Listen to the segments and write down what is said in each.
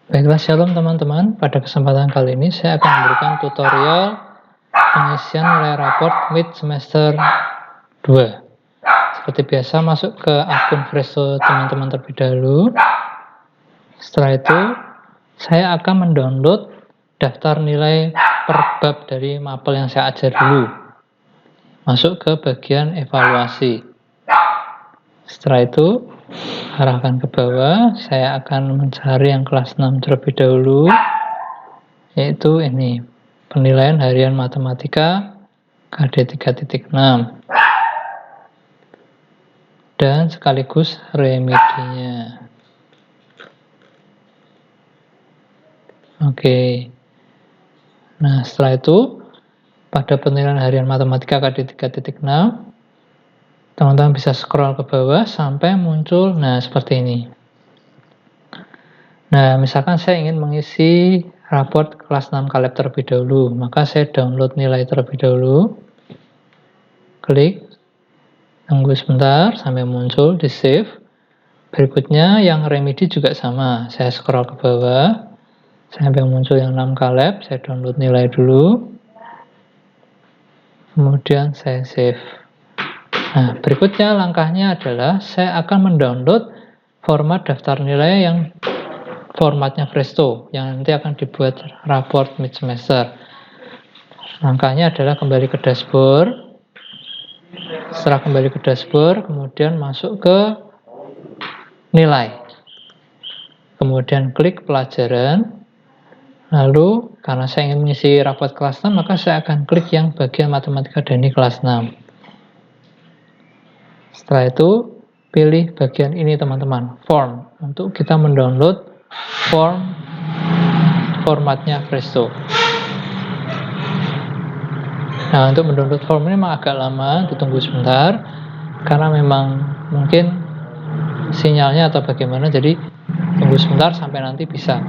Baiklah, shalom teman-teman. Pada kesempatan kali ini saya akan memberikan tutorial pengisian nilai raport mid semester 2. Seperti biasa, masuk ke akun Presto teman-teman terlebih dahulu. Setelah itu, saya akan mendownload daftar nilai per bab dari mapel yang saya ajar dulu. Masuk ke bagian evaluasi. Setelah itu, arahkan ke bawah. Saya akan mencari yang kelas 6 terlebih dahulu, yaitu ini, penilaian harian matematika KD 3.6 dan sekaligus remedinya. Oke. Nah, setelah itu pada penilaian harian matematika KD 3.6, teman-teman bisa scroll ke bawah sampai muncul seperti ini. Nah, misalkan saya ingin mengisi raport kelas 6 Kaleb terlebih dahulu, maka saya download nilai terlebih dahulu. Klik, tunggu sebentar sampai muncul, di save. Berikutnya yang remedi juga sama, saya scroll ke bawah sampai muncul yang 6 Kaleb, saya download nilai dulu, kemudian saya save. Nah, berikutnya langkahnya adalah saya akan mendownload format daftar nilai yang formatnya Presto, yang nanti akan dibuat raport mid semester. Langkahnya adalah kembali ke dashboard. Setelah kembali ke dashboard, kemudian masuk ke nilai, kemudian klik pelajaran. Lalu karena saya ingin mengisi raport kelas 6, maka saya akan klik yang bagian matematika Dani kelas 6. Setelah itu pilih bagian ini teman-teman, form, untuk kita mendownload formatnya Presto. Nah, untuk mendownload form ini memang agak lama, ditunggu sebentar karena memang mungkin sinyalnya atau bagaimana, jadi tunggu sebentar sampai nanti bisa.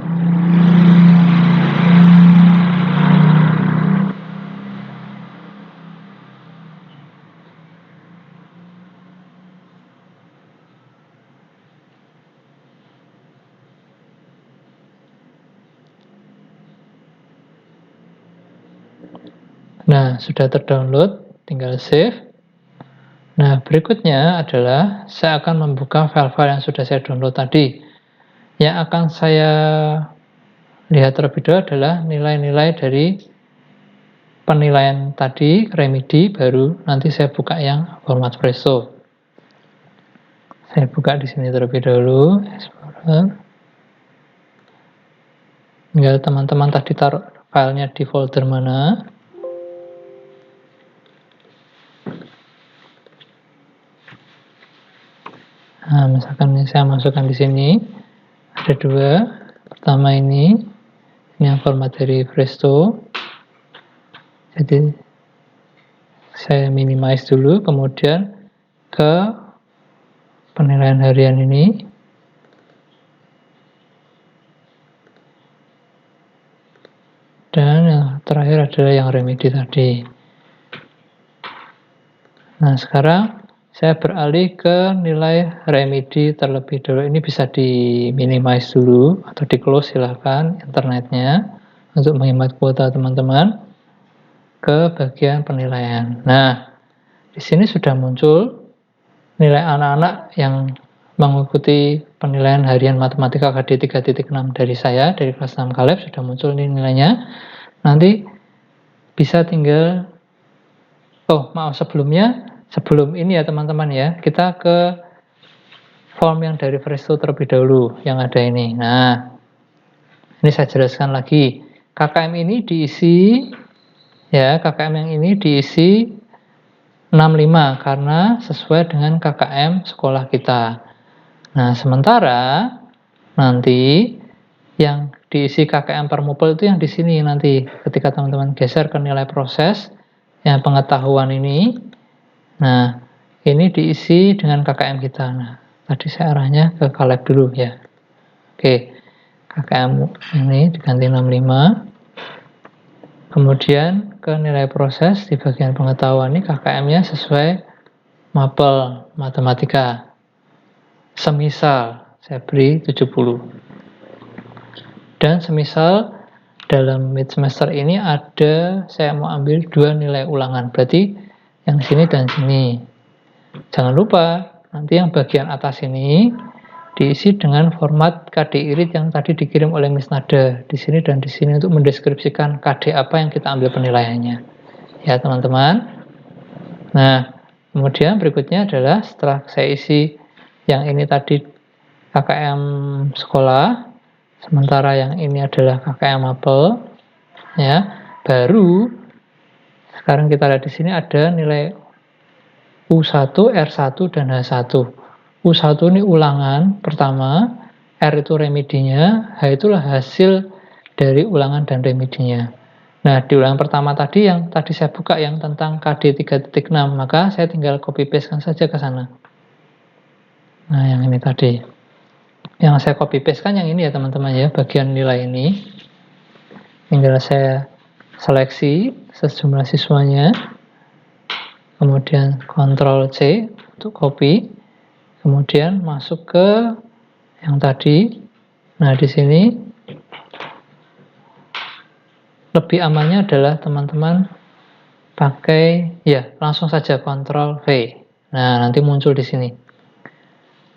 Nah, sudah terdownload, tinggal save. Nah, berikutnya adalah saya akan membuka file-file yang sudah saya download tadi. Yang akan saya lihat terlebih dahulu adalah nilai-nilai dari penilaian tadi, remedi, baru nanti saya buka yang format Presto. Saya buka di sini terlebih dahulu, Explorer. Tinggal teman-teman tadi taruh filenya di folder mana. Nah, misalkan saya masukkan di sini, ada dua. Pertama ini yang format dari Presto. Jadi saya minimize dulu, kemudian ke penilaian harian ini. Dan yang terakhir adalah yang remedi tadi. Nah, sekarang saya beralih ke nilai remedi terlebih dahulu. Ini bisa di minimize dulu atau di close, silahkan internetnya untuk menghemat kuota teman-teman. Ke bagian penilaian. Nah, di sini sudah muncul nilai anak-anak yang mengikuti penilaian harian matematika KD 3.6 dari saya, dari kelas 6 Kaleb, sudah muncul ini nilainya. Nanti bisa tinggal, sebelum ini ya teman-teman ya, kita ke form yang dari Presto terlebih dahulu, yang ada ini. Nah, ini saya jelaskan lagi. KKM ini diisi, ya, KKM yang ini diisi 65 karena sesuai dengan KKM sekolah kita. Nah, sementara nanti yang diisi KKM per mupel itu yang di sini nanti ketika teman-teman geser ke nilai proses yang pengetahuan ini. Nah, ini diisi dengan KKM kita. Nah, tadi saya arahnya ke Kaleb dulu ya. Oke. KKM ini diganti 65. Kemudian ke nilai proses di bagian pengetahuan ini KKM-nya sesuai mapel matematika. Semisal saya beri 70. Dan semisal dalam mid semester ini saya mau ambil 2 nilai ulangan, berarti yang sini dan sini. Jangan lupa nanti yang bagian atas ini diisi dengan format KD irit yang tadi dikirim oleh Miss Nada di sini dan di sini untuk mendeskripsikan KD apa yang kita ambil penilaiannya. Ya, teman-teman. Nah, kemudian berikutnya adalah setelah saya isi yang ini tadi KKM sekolah, sementara yang ini adalah KKM Mapel, ya. Baru sekarang kita lihat di sini ada nilai U1, R1 dan H1. U1 ini ulangan pertama, R itu remedinya, H itulah hasil dari ulangan dan remedinya. Nah, di ulangan pertama tadi yang tadi saya buka yang tentang KD 3.6, maka saya tinggal copy paste-kan saja ke sana. Nah, yang ini tadi. Yang saya copy paste-kan yang ini ya, teman-teman ya, bagian nilai ini. Tinggal saya seleksi sejumlah siswanya. Kemudian Ctrl C untuk copy. Kemudian masuk ke yang tadi. Nah, di sini lebih amannya adalah teman-teman pakai ya langsung saja Ctrl V. Nah, nanti muncul di sini.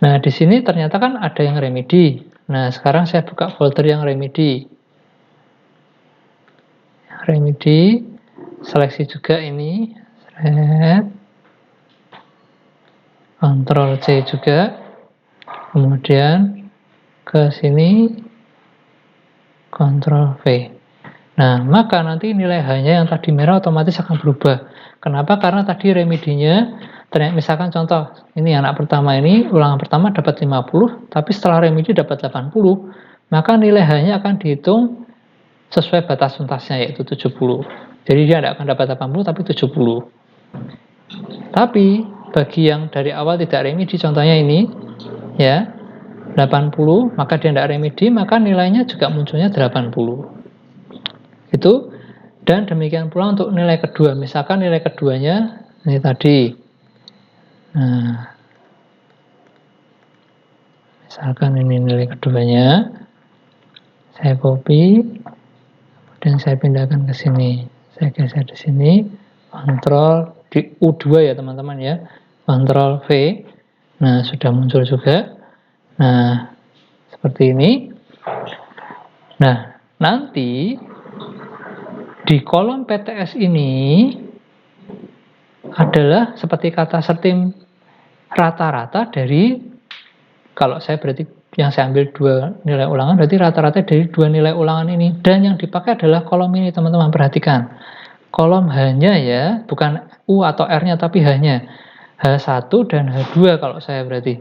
Nah, di sini ternyata kan ada yang remedi. Nah, sekarang saya buka folder yang remedi. Remedi, seleksi juga ini. Ctrl C juga. Kemudian ke sini Ctrl V. Nah, maka nanti nilai H-nya yang tadi merah otomatis akan berubah. Kenapa? Karena tadi remedinya, ternyata misalkan contoh, ini anak pertama ini, ulangan pertama dapat 50, tapi setelah remedi dapat 80, maka nilai H-nya akan dihitung sesuai batas tuntasnya, yaitu 70. Jadi dia tidak akan dapat 80, tapi 70. Tapi, bagi yang dari awal tidak remedi, contohnya ini, ya, 80, maka dia tidak remedi, maka nilainya juga munculnya 80. Itu, dan demikian pula untuk nilai kedua. Misalkan nilai keduanya ini tadi. Nah, misalkan ini nilai keduanya, saya copy, dan saya pindahkan ke sini. Saya geser di sini, Ctrl di U2 ya teman-teman ya, Ctrl V. Nah, sudah muncul juga. Nah, seperti ini. Nah, nanti di kolom PTS ini adalah seperti kata sertim rata-rata dari, kalau saya berarti yang saya ambil 2 nilai ulangan, berarti rata-rata dari 2 nilai ulangan ini. Dan yang dipakai adalah kolom ini, teman-teman, perhatikan. Kolom H-nya ya, bukan U atau R-nya, tapi H-nya. H1 dan H2 kalau saya berarti.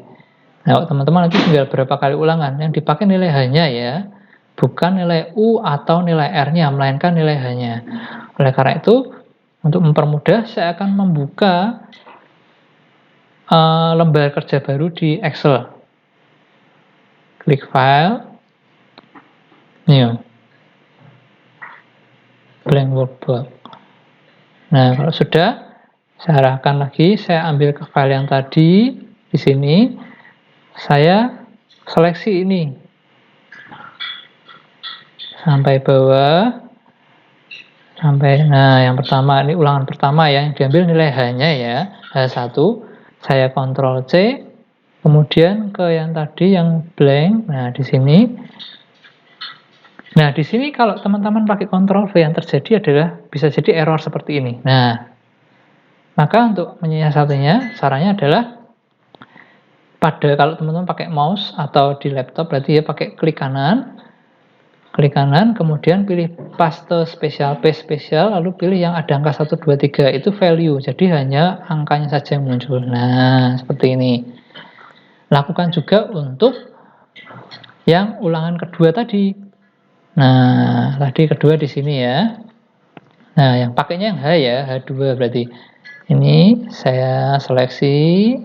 Nah, teman-teman nanti tinggal berapa kali ulangan. Yang dipakai nilai H-nya ya, bukan nilai U atau nilai R-nya, melainkan nilai H-nya. Oleh karena itu, untuk mempermudah, saya akan membuka lembar kerja baru di Excel. Klik File, New, Blank Workbook. Nah, kalau sudah, saya arahkan lagi, saya ambil ke file yang tadi, di sini, saya seleksi ini. Sampai bawah, nah yang pertama, ini ulangan pertama ya, yang diambil nilai H-nya ya, H1, saya Ctrl C, kemudian ke yang tadi, yang blank, nah di sini. Nah, di sini kalau teman-teman pakai Ctrl V yang terjadi adalah bisa jadi error seperti ini. Nah, maka untuk menyiasatinya, caranya adalah kalau teman-teman pakai mouse atau di laptop, berarti ya pakai klik kanan, kemudian pilih paste spesial, lalu pilih yang ada angka 1, 2, 3, itu value. Jadi hanya angkanya saja yang muncul. Nah, seperti ini. Lakukan juga untuk yang ulangan kedua tadi. Nah, tadi kedua di sini ya. Nah, yang pakainya yang H ya, H2 berarti. Ini saya seleksi.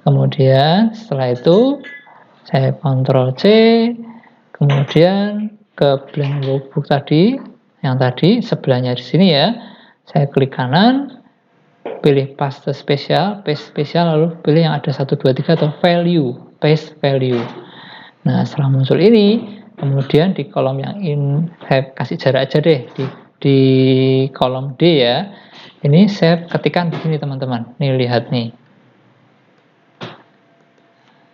Kemudian setelah itu saya Ctrl C. Kemudian ke blank workbook tadi, yang tadi sebelahnya di sini ya. Saya klik kanan, pilih paste spesial, lalu pilih yang ada 1, 2, 3 atau value, paste value. Nah, setelah muncul ini, Kemudian di kolom yang saya kasih jarak aja deh, di kolom D ya. Ini saya ketikkan di sini teman-teman. Nih lihat nih.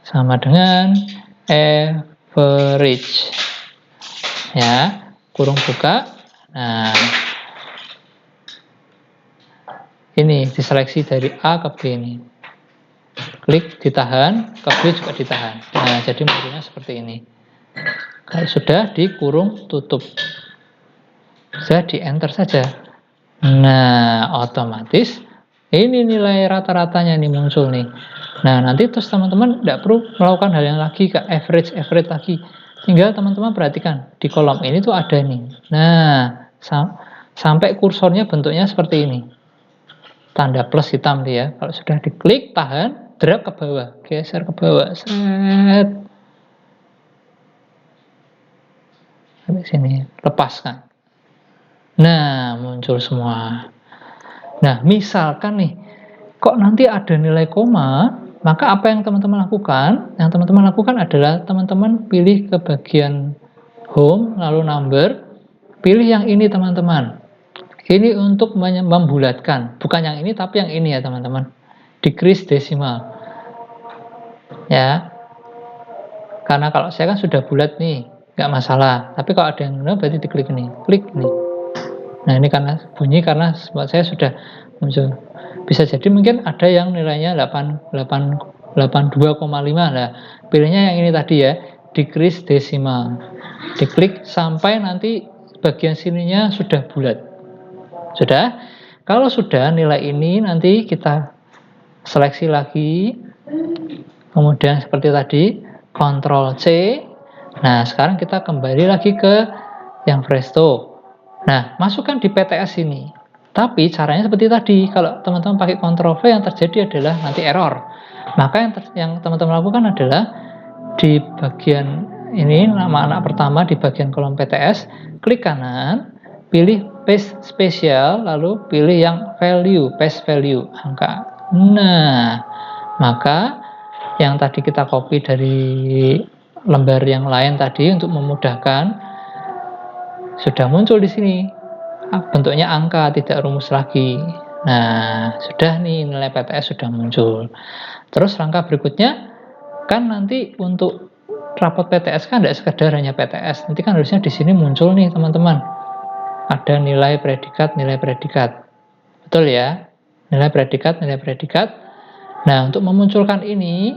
Sama dengan average. Ya, kurung buka. Nah, ini diseleksi dari A ke B ini. Klik ditahan, ke B juga ditahan. Nah, jadi munculnya seperti ini. Kalau sudah dikurung tutup, saya di enter saja. Nah, otomatis ini nilai rata-ratanya nih muncul nih. Nah, nanti terus teman-teman tidak perlu melakukan hal yang lagi ke average lagi. Tinggal teman-teman perhatikan di kolom ini tuh ada nih. Nah, sampai kursornya bentuknya seperti ini. Tanda plus hitam dia. Kalau sudah diklik, tahan, drag ke bawah, geser ke bawah, seret. Sampai sini, lepaskan. Nah, muncul semua. Nah, misalkan nih, kok nanti ada nilai koma, maka apa yang teman-teman lakukan? Yang teman-teman lakukan adalah teman-teman pilih ke bagian home, lalu number, pilih yang ini teman-teman. Ini untuk membulatkan, bukan yang ini tapi yang ini ya teman-teman. Decrease decimal. Ya. Karena kalau saya kan sudah bulat nih, nggak masalah. Tapi kalau ada yang benar berarti diklik nih, klik nih. Nah ini karena bunyi karena buat saya sudah muncul. Bisa jadi mungkin ada yang nilainya 82,5 lah. Pilihnya yang ini tadi ya, decrease decimal. Diklik sampai nanti bagian sininya sudah bulat. Sudah? Kalau sudah nilai ini nanti kita seleksi lagi. Kemudian seperti tadi, Ctrl C. Nah, sekarang kita kembali lagi ke yang Presto. Nah, masukkan di PTS ini. Tapi caranya seperti tadi. Kalau teman-teman pakai Ctrl V yang terjadi adalah nanti error. Maka yang teman-teman lakukan adalah di bagian ini nama anak pertama di bagian kolom PTS, klik kanan, pilih paste spesial, lalu pilih yang value, paste value, angka. Nah, maka yang tadi kita copy dari lembar yang lain tadi untuk memudahkan sudah muncul di sini. Bentuknya angka, tidak rumus lagi. Nah, sudah nih nilai PTS sudah muncul. Terus langkah berikutnya kan nanti untuk rapot PTS kan tidak sekedar hanya PTS. Nanti kan harusnya di sini muncul nih teman-teman. Ada nilai predikat, nilai predikat. Betul ya? Nilai predikat, nilai predikat. Nah, untuk memunculkan ini,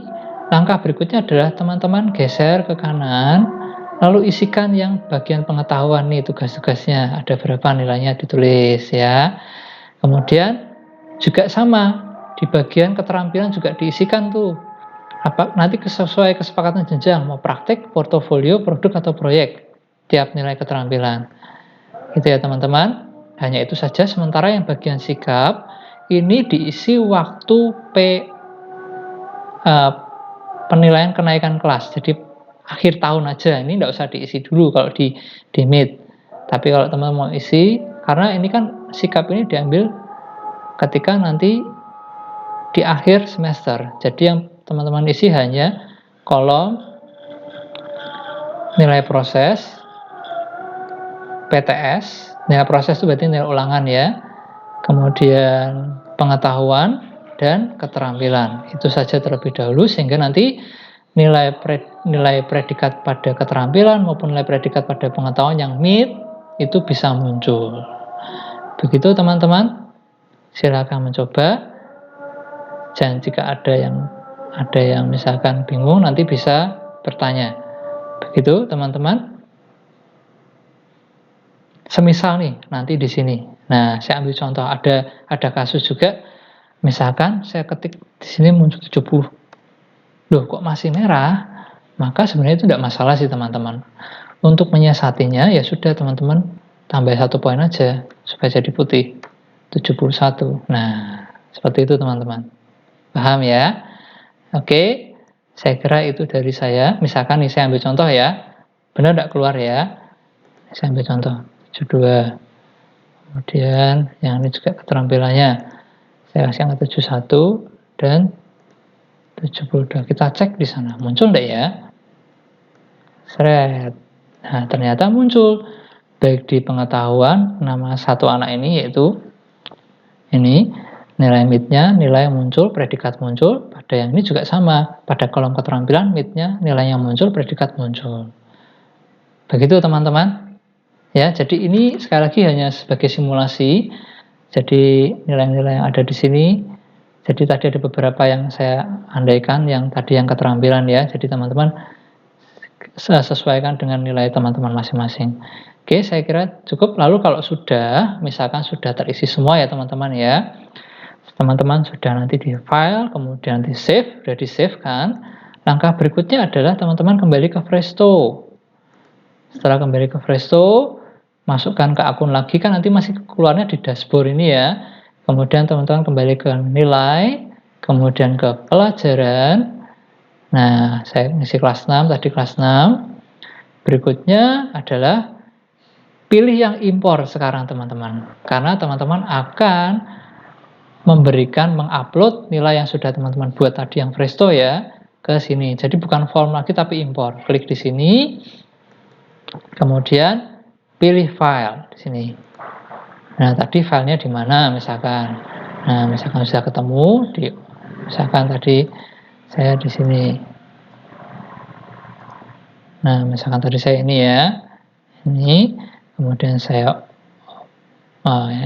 langkah berikutnya adalah teman-teman geser ke kanan, lalu isikan yang bagian pengetahuan nih tugas-tugasnya. Ada berapa nilainya ditulis ya. Kemudian juga sama, di bagian keterampilan juga diisikan tuh. Nanti sesuai kesepakatan jenjang, mau praktek, portofolio, produk atau proyek. Tiap nilai keterampilan. Gitu ya teman-teman. Hanya itu saja, sementara yang bagian sikap, ini diisi waktu penilaian kenaikan kelas. Jadi akhir tahun aja, ini tidak usah diisi dulu kalau di mid. Tapi kalau teman-teman mau isi, karena ini kan sikap ini diambil ketika nanti di akhir semester. Jadi yang teman-teman isi hanya kolom nilai proses, PTS, nilai proses itu berarti nilai ulangan ya, kemudian pengetahuan, dan keterampilan. Itu saja terlebih dahulu sehingga nanti nilai predikat pada keterampilan maupun nilai predikat pada pengetahuan yang mid itu bisa muncul. Begitu teman-teman, silakan mencoba. Dan jika ada yang misalkan bingung nanti bisa bertanya. Begitu teman-teman. Semisal nih nanti di sini. Nah, saya ambil contoh ada kasus juga. Misalkan saya ketik di sini muncul 70. Loh, kok masih merah? Maka sebenarnya itu tidak masalah sih teman-teman. Untuk menyiasatinya ya sudah teman-teman tambah 1 poin aja supaya jadi putih. 71. Nah, seperti itu teman-teman. Paham ya? Oke, saya kira itu dari saya. Misalkan nih saya ambil contoh ya. Benar tidak keluar ya? Saya ambil contoh 72. Kemudian yang ini juga keterampilannya. Saya kasih angka 71 dan 72. Kita cek di sana. Muncul enggak ya? Seret. Nah, ternyata muncul baik di pengetahuan nama satu anak ini, yaitu ini nilai mid-nya, nilai yang muncul, predikat muncul. Pada yang ini juga sama, pada kolom keterampilan mid-nya, nilai yang muncul, predikat muncul. Begitu teman-teman. Ya, jadi ini sekali lagi hanya sebagai simulasi. Jadi nilai-nilai yang ada di sini. Jadi tadi ada beberapa yang saya andaikan, yang tadi yang keterampilan ya. Jadi teman-teman sesuaikan dengan nilai teman-teman masing-masing. Oke, saya kira cukup. Lalu kalau sudah, misalkan sudah terisi semua ya teman-teman ya. Teman-teman sudah nanti di file, kemudian di save, sudah di save kan. Langkah berikutnya adalah teman-teman kembali ke Presto. Setelah kembali ke Presto, masukkan ke akun lagi, kan nanti masih keluarnya di dashboard ini ya. Kemudian teman-teman kembali ke nilai, kemudian ke pelajaran. Nah, saya ngisi kelas 6, tadi kelas 6. Berikutnya adalah pilih yang impor sekarang teman-teman. Karena teman-teman akan memberikan, mengupload nilai yang sudah teman-teman buat tadi yang Presto ya, ke sini. Jadi bukan form lagi tapi impor. Klik di sini. Kemudian pilih file di sini. Nah, tadi filenya di mana misalkan. Nah, misalkan sudah ketemu di, misalkan tadi saya di sini. Nah, misalkan tadi saya ini ya. Ini, kemudian saya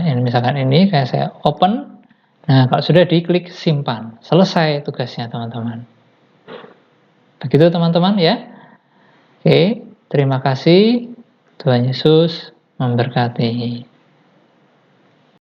ini misalkan ini kayak saya open. Nah, kalau sudah diklik simpan. Selesai tugasnya, teman-teman. Begitu, teman-teman ya. Oke, terima kasih. Tuhan Yesus memberkati.